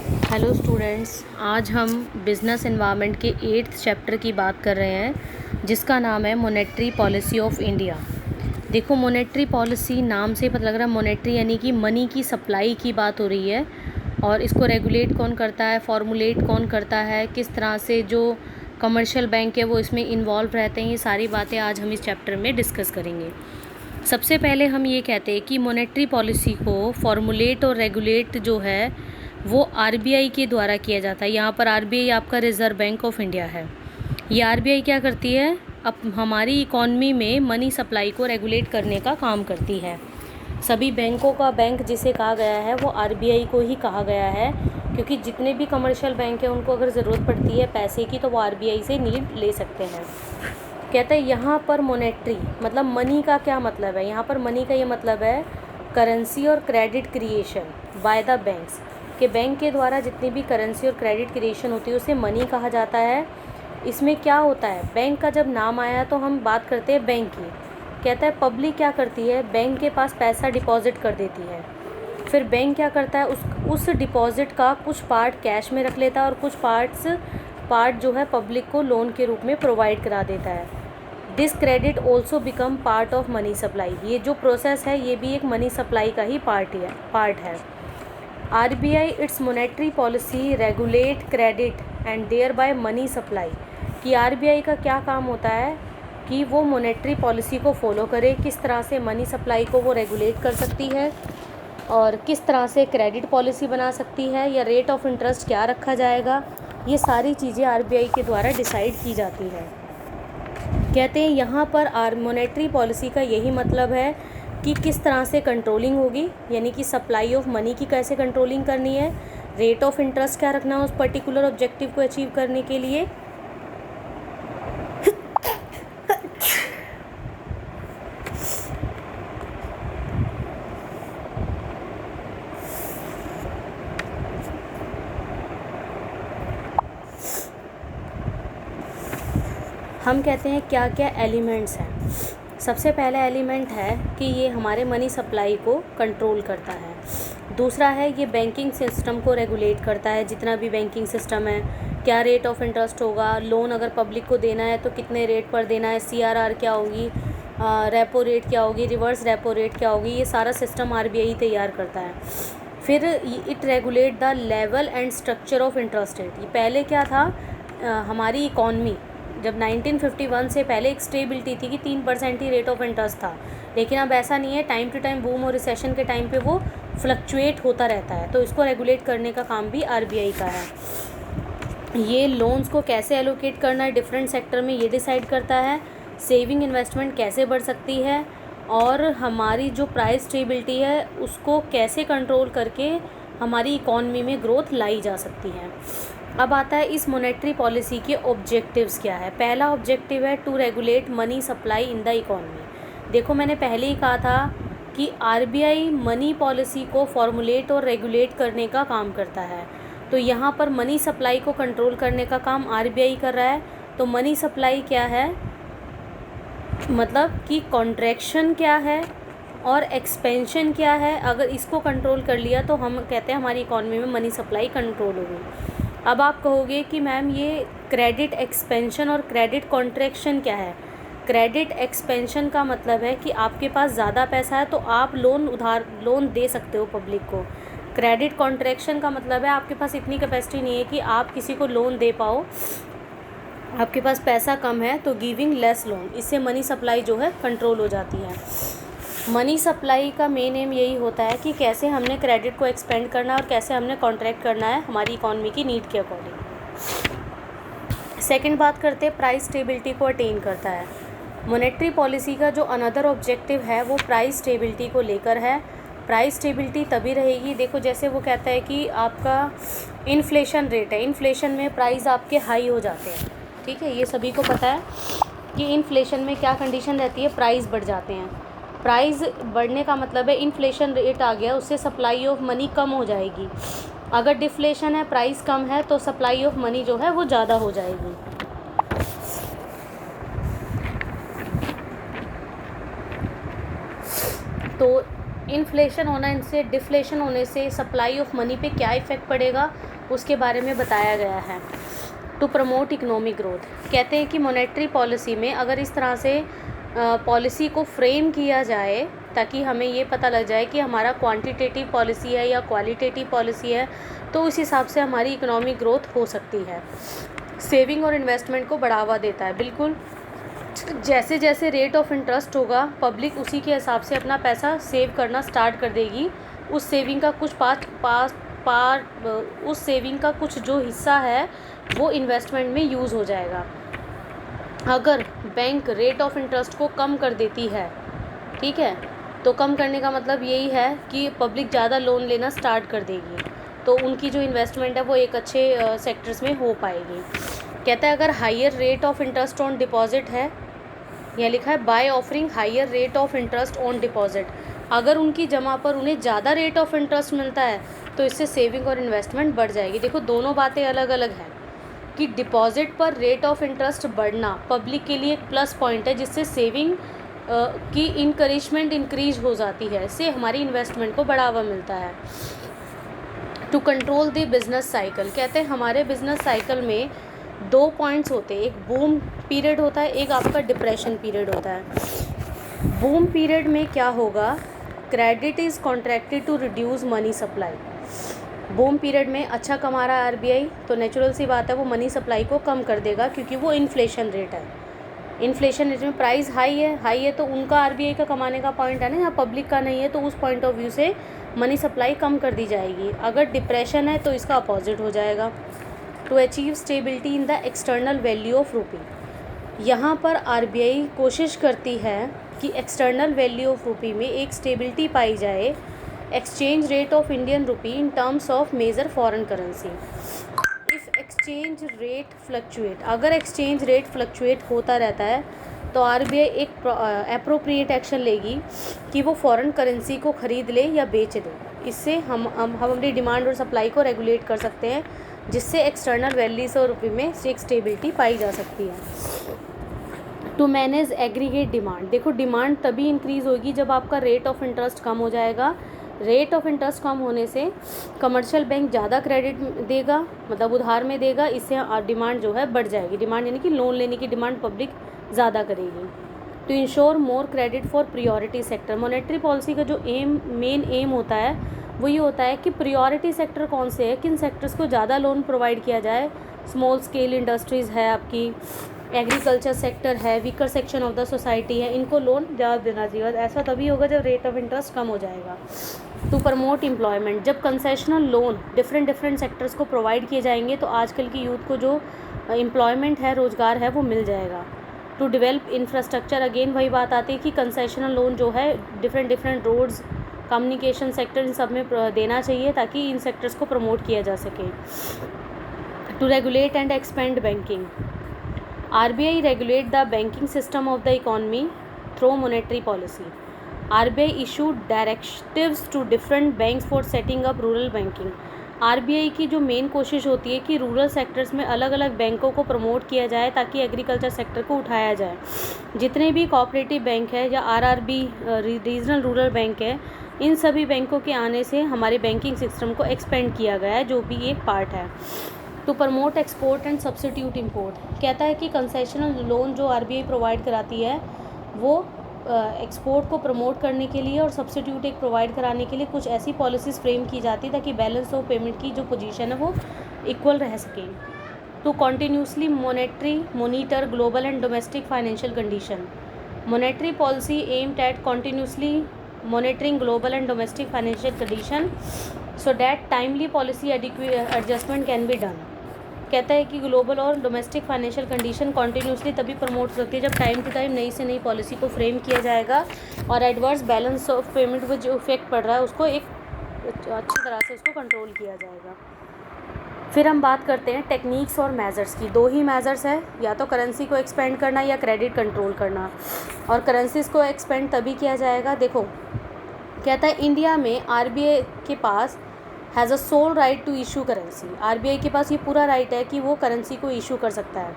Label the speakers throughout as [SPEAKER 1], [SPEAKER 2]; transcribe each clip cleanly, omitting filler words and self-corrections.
[SPEAKER 1] Hello students, आज हम business environment के 8th चैप्टर की बात कर रहे हैं जिसका नाम है मॉनेटरी पॉलिसी ऑफ इंडिया। देखो, मॉनेटरी पॉलिसी नाम से पता लग रहा है मॉनेटरी यानी कि मनी की सप्लाई की बात हो रही है। और इसको रेगुलेट कौन करता है, फॉर्मुलेट कौन करता है, किस तरह से जो कमर्शियल बैंक है वो इसमें इन्वॉल्व रहते हैं, ये सारी बातें आज हम इस चैप्टर में डिस्कस करेंगे। सबसे पहले हम ये कहते हैं कि मॉनेटरी पॉलिसी को फॉर्मुलेट और रेगुलेट जो है वो आरबीआई के द्वारा किया जाता है। यहाँ पर आरबीआई आपका रिज़र्व बैंक ऑफ इंडिया है। ये आरबीआई क्या करती है, अब हमारी इकॉनमी में मनी सप्लाई को रेगुलेट करने का काम करती है। सभी बैंकों का बैंक जिसे कहा गया है वो आरबीआई को ही कहा गया है, क्योंकि जितने भी कमर्शियल बैंक हैं उनको अगर ज़रूरत पड़ती है पैसे की तो वो आरबीआई से नीड ले सकते हैं। कहते हैं यहाँ पर मॉनेटरी मतलब मनी का क्या मतलब है, यहाँ पर मनी का ये मतलब है करेंसी और credit creation by the banks, कि बैंक के द्वारा जितनी भी करेंसी और क्रेडिट क्रिएशन होती है उसे मनी कहा जाता है। इसमें क्या होता है, बैंक का जब नाम आया तो हम बात करते हैं बैंक की। कहता है पब्लिक क्या करती है, बैंक के पास पैसा डिपॉजिट कर देती है, फिर बैंक क्या करता है उस डिपॉजिट का कुछ पार्ट कैश में रख लेता है और कुछ पार्ट जो है पब्लिक को लोन के रूप में प्रोवाइड करा देता है। This credit also become part of money supply. ये जो प्रोसेस है ये भी एक मनी सप्लाई का ही पार्ट है। RBI its monetary policy regulate credit and thereby money supply. कि आरबीआई का क्या काम होता है कि वो मॉनेटरी पॉलिसी को फॉलो करे, किस तरह से मनी सप्लाई को वो रेगुलेट कर सकती है और किस तरह से क्रेडिट पॉलिसी बना सकती है या रेट ऑफ इंटरेस्ट क्या रखा जाएगा, ये सारी चीज़ें आरबीआई के द्वारा डिसाइड की जाती है। कहते हैं यहाँ पर मॉनेटरी पॉलिसी का यही मतलब है कि किस तरह से कंट्रोलिंग होगी, यानी कि सप्लाई ऑफ मनी की कैसे कंट्रोलिंग करनी है, रेट ऑफ इंटरेस्ट क्या रखना है उस पर्टिकुलर ऑब्जेक्टिव को अचीव करने के लिए। हम कहते हैं क्या क्या एलिमेंट्स हैं। सबसे पहला एलिमेंट है कि ये हमारे मनी सप्लाई को कंट्रोल करता है। दूसरा है ये बैंकिंग सिस्टम को रेगुलेट करता है, जितना भी बैंकिंग सिस्टम है, क्या रेट ऑफ इंटरेस्ट होगा, लोन अगर पब्लिक को देना है तो कितने रेट पर देना है, सीआरआर क्या होगी, रेपो रेट क्या होगी, रिवर्स रेपो रेट क्या होगी, ये सारा सिस्टम आरबीआई तैयार करता है। फिर it regulate the level and structure of interest rate. ये पहले क्या था, हमारी इकॉनमी जब 1951 से पहले एक स्टेबिलिटी थी कि 3% ही रेट ऑफ इंटरेस्ट था, लेकिन अब ऐसा नहीं है। टाइम टू टाइम बूम और रिसेशन के टाइम पे वो फ्लक्चुएट होता रहता है, तो इसको रेगुलेट करने का काम भी आरबीआई का है। ये लोन्स को कैसे एलोकेट करना है डिफरेंट सेक्टर में ये डिसाइड करता है। सेविंग इन्वेस्टमेंट कैसे बढ़ सकती है और हमारी जो प्राइस स्टेबिलिटी है उसको कैसे कंट्रोल करके हमारी इकॉनमी में ग्रोथ लाई जा सकती है। अब आता है इस मॉनेटरी पॉलिसी के ऑब्जेक्टिव्स क्या है। पहला ऑब्जेक्टिव है to regulate money supply in the economy. देखो, मैंने पहले ही कहा था कि आरबीआई मनी पॉलिसी को फॉर्मुलेट और रेगुलेट करने का काम करता है, तो यहाँ पर मनी सप्लाई को कंट्रोल करने का काम आरबीआई कर रहा है। तो मनी सप्लाई क्या है, मतलब कि कॉन्ट्रैक्शन क्या है और एक्सपेंशन क्या है। अगर इसको कंट्रोल कर लिया तो हम कहते हैं हमारी इकॉनमी में मनी सप्लाई कंट्रोल होगी। अब आप कहोगे कि मैम ये क्रेडिट एक्सपेंशन और क्रेडिट कॉन्ट्रैक्शन क्या है। क्रेडिट एक्सपेंशन का मतलब है कि आपके पास ज़्यादा पैसा है तो आप लोन दे सकते हो पब्लिक को। क्रेडिट कॉन्ट्रैक्शन का मतलब है आपके पास इतनी कैपेसिटी नहीं है कि आप किसी को लोन दे पाओ, आपके पास पैसा कम है तो गिविंग लेस लोन, इससे मनी सप्लाई जो है कंट्रोल हो जाती है। मनी सप्लाई का मेन एम यही होता है कि कैसे हमने क्रेडिट को एक्सपेंड करना है और कैसे हमने कॉन्ट्रैक्ट करना है हमारी इकॉनमी की नीड के अकॉर्डिंग। सेकंड बात करते हैं प्राइस स्टेबिलिटी को अटेन करता है। मॉनेटरी पॉलिसी का जो अनदर ऑब्जेक्टिव है वो प्राइस स्टेबिलिटी को लेकर है। प्राइस स्टेबिलिटी तभी रहेगी, देखो जैसे वो कहता है कि आपका इन्फ्लेशन रेट है, इन्फ्लेशन में प्राइस आपके हाई हो जाते हैं, ठीक है, ये सभी को पता है कि इन्फ्लेशन में क्या कंडीशन रहती है, प्राइस बढ़ जाते हैं। प्राइस बढ़ने का मतलब है इन्फ्लेशन रेट आ गया, उससे सप्लाई ऑफ मनी कम हो जाएगी। अगर डिफ्लेशन है, प्राइस कम है, तो सप्लाई ऑफ मनी जो है वो ज़्यादा हो जाएगी। तो इन्फ्लेशन होना, इनसे डिफ्लेशन होने से सप्लाई ऑफ मनी पे क्या इफ़ेक्ट पड़ेगा, उसके बारे में बताया गया है। टू प्रमोट इकोनॉमिक ग्रोथ, कहते हैं कि मॉनेटरी पॉलिसी में अगर इस तरह से पॉलिसी को फ्रेम किया जाए ताकि हमें ये पता लग जाए कि हमारा क्वांटिटेटिव पॉलिसी है या क्वालिटेटिव पॉलिसी है, तो उस हिसाब से हमारी इकोनॉमिक ग्रोथ हो सकती है। सेविंग और इन्वेस्टमेंट को बढ़ावा देता है, बिल्कुल जैसे जैसे रेट ऑफ इंटरेस्ट होगा पब्लिक उसी के हिसाब से अपना पैसा सेव करना स्टार्ट कर देगी। उस सेविंग का कुछ उस सेविंग का कुछ जो हिस्सा है वो इन्वेस्टमेंट में यूज़ हो जाएगा। अगर बैंक रेट ऑफ इंटरेस्ट को कम कर देती है, ठीक है, तो कम करने का मतलब यही है कि पब्लिक ज़्यादा लोन लेना स्टार्ट कर देगी, तो उनकी जो इन्वेस्टमेंट है वो एक अच्छे सेक्टर्स में हो पाएगी। कहता है अगर higher rate of interest on deposit है, यह लिखा है by offering higher rate of interest on deposit, अगर उनकी जमा पर उन्हें ज़्यादा रेट ऑफ इंटरेस्ट मिलता है तो इससे सेविंग और इन्वेस्टमेंट बढ़ जाएगी। देखो दोनों बातें अलग अलग हैं कि डिपॉजिट पर रेट ऑफ इंटरेस्ट बढ़ना पब्लिक के लिए एक प्लस पॉइंट है, जिससे सेविंग की इनकरेजमेंट इंक्रीज हो जाती है, इससे हमारी इन्वेस्टमेंट को बढ़ावा मिलता है। To control the business cycle, कहते हैं हमारे बिजनेस साइकिल में 2 पॉइंट्स होते हैं, एक बूम पीरियड होता है, एक आपका डिप्रेशन पीरियड होता है। बूम पीरियड में क्या होगा, credit is contracted to reduce money supply. Boom period में अच्छा कमा रहा है आरबीआई, तो नेचुरल सी बात है वो मनी सप्लाई को कम कर देगा, क्योंकि वो इन्फ्लेशन रेट है। इन्फ्लेशन रेट में प्राइस हाई है तो उनका आरबीआई का कमाने का पॉइंट है ना, यहाँ पब्लिक का नहीं है, तो उस पॉइंट ऑफ व्यू से मनी सप्लाई कम कर दी जाएगी। अगर डिप्रेशन है तो इसका अपोजिट हो जाएगा। To achieve stability in the external value of rupee, यहाँ पर आरबीआई कोशिश करती है कि एक्सटर्नल वैल्यू ऑफ रूपी में एक स्टेबिलिटी पाई जाए। Exchange rate of Indian rupee in terms of major foreign currency, if exchange rate fluctuate, अगर एक्सचेंज रेट फ्लक्चुएट होता रहता है तो आरबीआई एक एप्रोप्रिएट एक्शन लेगी कि वो फॉरेन करेंसी को ख़रीद ले या बेच दे। इससे हम अपनी डिमांड और सप्लाई को रेगुलेट कर सकते हैं, जिससे एक्सटर्नल वैल्यूज और रुपये में एक स्टेबिलिटी पाई जा सकती है। टू मैनेज एग्रीगेट डिमांड, देखो डिमांड तभी इंक्रीज़ होगी जब आपका रेट ऑफ इंटरेस्ट कम हो जाएगा। रेट ऑफ इंटरेस्ट कम होने से कमर्शियल बैंक ज़्यादा क्रेडिट देगा, मतलब उधार में देगा, इससे डिमांड जो है बढ़ जाएगी। डिमांड यानी कि लोन लेने की डिमांड पब्लिक ज़्यादा करेगी। To ensure more credit for priority sector, monetary policy का जो मेन एम होता है वो ये होता है कि प्रियोरिटी सेक्टर कौन से है, किन सेक्टर्स को ज़्यादा लोन प्रोवाइड किया जाए। स्मॉल स्केल इंडस्ट्रीज़ है, आपकी एग्रीकल्चर सेक्टर है, weaker section of the society है, इनको लोन ज़्यादा देना चाहिए। ऐसा तभी होगा जब रेट ऑफ इंटरेस्ट कम हो जाएगा। टू प्रमोट एम्प्लॉयमेंट, जब कंसेशनल लोन डिफरेंट सेक्टर्स को प्रोवाइड किए जाएंगे तो आजकल की यूथ को जो एम्प्लॉयमेंट है, रोज़गार है, वो मिल जाएगा। टू डेवलप इंफ्रास्ट्रक्चर, अगेन वही बात आती है कि कंसेशनल लोन जो है डिफरेंट रोड्स, कम्युनिकेशन सेक्टर, इन सब में देना चाहिए ताकि इन सेक्टर्स को प्रमोट किया जा सके। To regulate and expand banking, RBI regulate the banking system of the economy through monetary policy. RBI issue directives to different banks for setting up rural banking. RBI की जो मेन कोशिश होती है कि रूरल सेक्टर्स में अलग अलग बैंकों को प्रमोट किया जाए ताकि एग्रीकल्चर सेक्टर को उठाया जाए। जितने भी कोऑपरेटिव बैंक है या आरआरबी रीजनल रूरल बैंक है, इन सभी बैंकों के आने से हमारे बैंकिंग सिस्टम को एक्सपेंड किया गया है, जो भी एक पार्ट है। To promote export and substitute import, कहता है कि कंसेशनल लोन जो आरबीआई प्रोवाइड कराती है वो एक्सपोर्ट को प्रमोट करने के लिए और सब्सिट्यूट एक प्रोवाइड कराने के लिए कुछ ऐसी पॉलिसीज़ फ्रेम की जाती है ताकि बैलेंस ऑफ पेमेंट की जो पोजीशन है वो इक्वल रह सके। To continuously monitor global and domestic financial condition, monetary policy aimed at continuously monitoring global and domestic financial condition so that timely policy adjustment can be done। कहता है कि global और डोमेस्टिक फाइनेंशियल कंडीशन कॉन्टीन्यूसली तभी promote हो सकती है जब time to time नई से नई पॉलिसी को फ्रेम किया जाएगा और एडवर्स बैलेंस ऑफ पेमेंट पर जो इफेक्ट पड़ रहा है उसको एक अच्छी तरह से उसको कंट्रोल किया जाएगा। फिर हम बात करते हैं टेक्निक्स और मेजर्स की। 2 ही मेजर्स है, या तो करेंसी को एक्सपेंड करना या क्रेडिट कंट्रोल करना, और करेंसीज को एक्सपेंड तभी किया जाएगा। देखो कहता है इंडिया में आरबीआई के पास has a sole right to issue currency, RBI के पास ये पूरा राइट है कि वो करेंसी को इशू कर सकता है।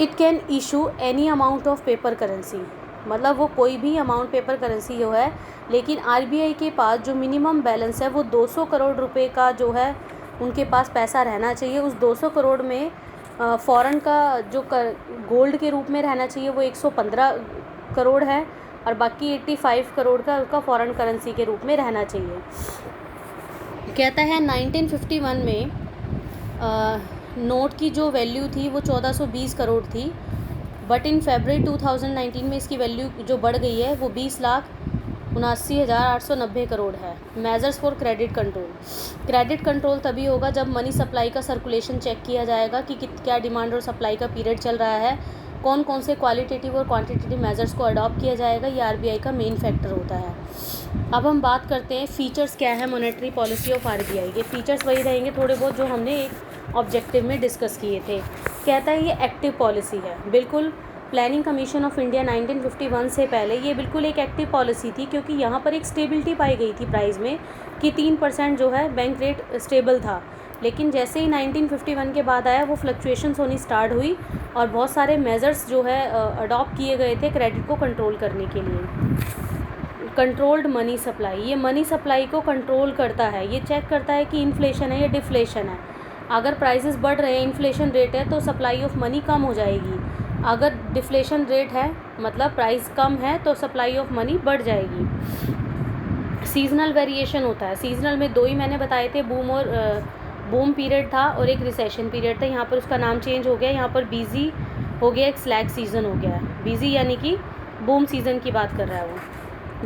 [SPEAKER 1] It can issue any amount of paper currency, मतलब वो कोई भी अमाउंट पेपर करेंसी जो है, लेकिन आरबीआई के पास जो मिनिमम बैलेंस है वो 200 करोड़ रुपए का जो है उनके पास पैसा रहना चाहिए। उस 200 करोड़ में फ़ॉरेन का जो गोल्ड के रूप में रहना चाहिए वो 115 करोड़ है, और बाकी 85 करोड़ का उसका फ़ॉरेन करेंसी के रूप में रहना चाहिए। कहता है 1951 में नोट की जो वैल्यू थी वो 1420 करोड़ थी, बट इन फरवरी 2019 में इसकी वैल्यू जो बढ़ गई है वो 20,79,890 करोड़ है। Measures for credit control. Credit control तभी होगा जब मनी सप्लाई का सर्कुलेशन चेक किया जाएगा कि क्या डिमांड और सप्लाई का पीरियड चल रहा है, कौन कौन से क्वालिटेटिव और क्वांटिटेटिव मेजर्स को अडॉप्ट किया जाएगा। ये आरबीआई का मेन फैक्टर होता है। अब हम बात करते हैं फीचर्स क्या है मॉनेटरी पॉलिसी ऑफ आरबीआई। ये फीचर्स वही रहेंगे थोड़े बहुत जो हमने एक ऑब्जेक्टिव में डिस्कस किए थे। कहता है ये एक्टिव पॉलिसी है। बिल्कुल प्लानिंग कमीशन ऑफ इंडिया 1951 से पहले ये बिल्कुल एक एक्टिव पॉलिसी थी, क्योंकि यहाँ पर एक स्टेबिलिटी पाई गई थी प्राइस में कि 3% जो है बैंक रेट स्टेबल था। लेकिन जैसे ही 1951 के बाद आया वो फ्लक्चुएशंस होनी स्टार्ट हुई और बहुत सारे मेजर्स जो है अडॉप्ट किए गए थे क्रेडिट को कंट्रोल करने के लिए। कंट्रोल्ड मनी सप्लाई, ये मनी सप्लाई को कंट्रोल करता है। ये चेक करता है कि इन्फ्लेशन है या डिफ्लेशन है। अगर प्राइसेस बढ़ रहे हैं, इन्फ्लेशन रेट है, तो सप्लाई ऑफ मनी कम हो जाएगी। अगर डिफ्लेशन रेट है मतलब प्राइस कम है तो सप्लाई ऑफ मनी बढ़ जाएगी। सीजनल वेरिएशन होता है। सीजनल में दो ही मैंने बताए थे, बूम पीरियड था और एक रिसेशन पीरियड था। यहाँ पर उसका नाम चेंज हो गया, यहाँ पर बिजी हो गया, एक स्लैग सीज़न हो गया है। बिजी यानी कि बूम सीज़न की बात कर रहा है वो।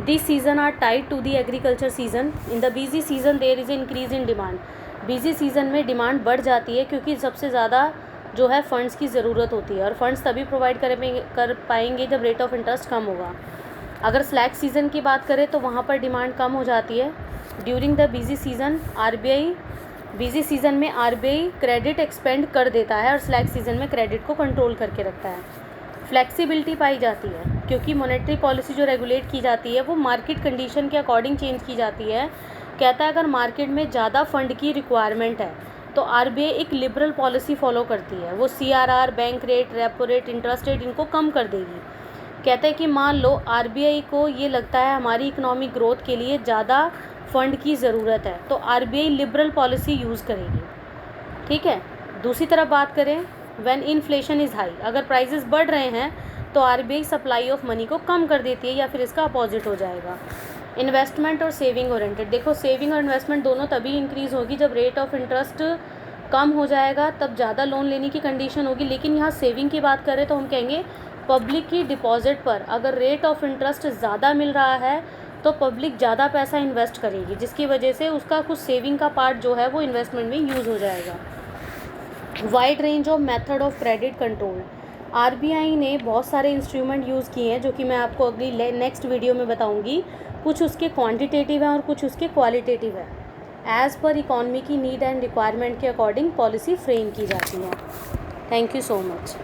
[SPEAKER 1] This season are tied to the agriculture season. In the busy season there is increase in demand. Busy season में डिमांड बढ़ जाती है क्योंकि सबसे ज़्यादा जो है फंड्स की ज़रूरत होती है, और फंड्स तभी प्रोवाइड कर पाएंगे जब रेट ऑफ इंटरेस्ट कम होगा। अगर स्लैग सीज़न की बात करें तो वहाँ पर डिमांड कम हो जाती है। During the busy season busy season में आरबीआई क्रेडिट एक्सपेंड कर देता है और स्लैग सीज़न में क्रेडिट को कंट्रोल करके रखता है। फ्लेक्सिबिलिटी पाई जाती है क्योंकि मॉनेटरी पॉलिसी जो रेगुलेट की जाती है वो मार्केट कंडीशन के अकॉर्डिंग चेंज की जाती है। कहता है अगर मार्केट में ज़्यादा फंड की रिक्वायरमेंट है तो आरबीआई एक लिबरल पॉलिसी फॉलो करती है। वो CRR, bank rate, repo rate, interest rate इनको कम कर देगी। कहता है कि मान लो आरबीआई को ये लगता है हमारी इकोनॉमिक ग्रोथ के लिए ज़्यादा फंड की ज़रूरत है तो आरबीआई लिबरल पॉलिसी यूज़ करेगी। ठीक है। दूसरी तरफ बात करें, व्हेन इन्फ्लेशन इज़ हाई, अगर प्राइसेस बढ़ रहे हैं तो आरबीआई सप्लाई ऑफ मनी को कम कर देती है या फिर इसका अपोजिट हो जाएगा। इन्वेस्टमेंट और सेविंग ओरिएंटेड। देखो सेविंग और इन्वेस्टमेंट दोनों तभी इंक्रीज़ होगी जब रेट ऑफ इंटरेस्ट कम हो जाएगा, तब ज़्यादा लोन लेने की कंडीशन होगी। लेकिन यहाँ सेविंग की बात करें तो हम कहेंगे पब्लिक की डिपॉजिट पर अगर रेट ऑफ इंटरेस्ट ज़्यादा मिल रहा है तो पब्लिक ज़्यादा पैसा इन्वेस्ट करेगी, जिसकी वजह से उसका कुछ सेविंग का पार्ट जो है वो इन्वेस्टमेंट में यूज़ हो जाएगा। Wide range of method of credit control. RBI ने बहुत सारे इंस्ट्रूमेंट यूज़ किए हैं जो कि मैं आपको अगली नेक्स्ट वीडियो में बताऊंगी। कुछ उसके क्वांटिटेटिव हैं और कुछ उसके क्वालिटेटिव है। एज़ पर इकॉनमी की नीड एंड रिक्वायरमेंट के अकॉर्डिंग पॉलिसी फ्रेम की जाती है। Thank you so much.